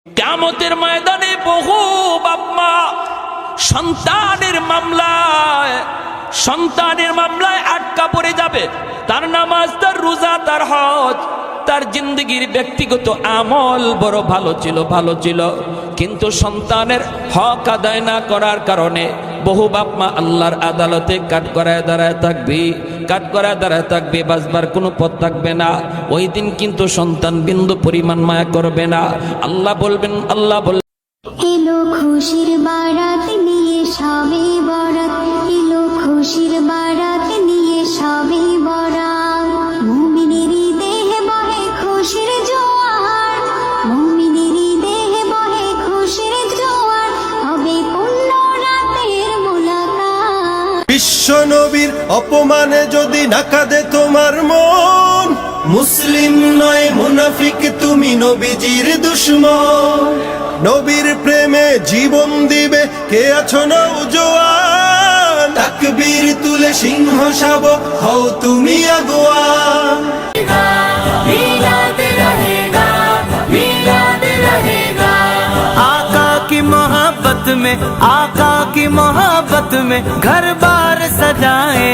কিয়ামতের ময়দানে বহু বাপ মা সন্তানের মামলায় আটকা পড়ে যাবে। তার নামাজ, তার রোজা, তার হজ, তার জিন্দগির ব্যক্তিগত আমল বড় ভালো ছিল, কিন্তু সন্তানের হক আদায় না করার কারণে বহু বাপ মা আল্লাহর আদালতে কাঠগড়ায় দাঁড়ায় থাকবে, বাঁচবার কোনো পথ থাকবে না। ওই দিন কিন্তু সন্তান বিন্দু পরিমাণ মায়া করবে না। আল্লাহ বলবেন এলো খুশির বারাত নিয়ে সবে বরাত, এলো খুশির বারাত নিয়ে সবে বরাত। মুমিনেরই দেহে বহে খুশির জোয়ার, মুমিনেরই দেহে বহে খুশির জোয়ার, হবে পূর্ণ রাতের মুলাকাত। বিশ্ব নবীর অপমানে যদি না কাঁদে তোমার মন, মুসলিম নয় মুনাফিক তুমি নবীজির দুশমন। নবীর প্রেমে জীবন দিবে কে আছো নওজোয়ান, তাকবীর তুলে সিংহ শাবক হও তুমি আগুয়ান। आका की मोहब्बत में घर बार सजाए,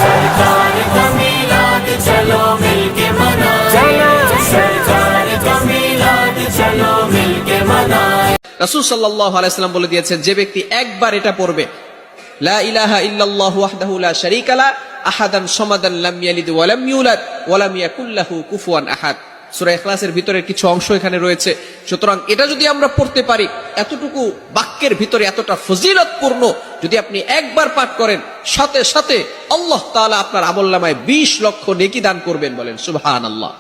सरकार का मिलाद चलो मिलके मनाए, सरकार का मिलाद चलो मिलके मनाए। রাসূল সাল্লাল্লাহু আলাইহি ওয়াসাল্লাম বলে দিয়েছেন, যে ব্যক্তি একবার এটা পড়বে, লা ইলাহা ইল্লাল্লাহু ওয়াহদাহু লা শারীকা লা আহাদান সামাদান লাম ইয়ালিদ ওয়া লাম ইউলাদ ওয়া লাম ইয়াকুল লাহু কুফুয়ান আহাদ। সূরা ইখলাসের ভিতরে কিছু অংশ এখানে রয়েছে। সুতরাং এটা যদি আমরা পড়তে পারি, এতটুকু বাক্যের ভিতরে এতটা ফজিলতপূর্ণ যদি আপনি একবার পাঠ করেন, সাথে সাথে আল্লাহ তাআলা আপনার আমলনামায় 20 লক্ষ নেকি দান করবেন। বলেন সুবহানাল্লাহ।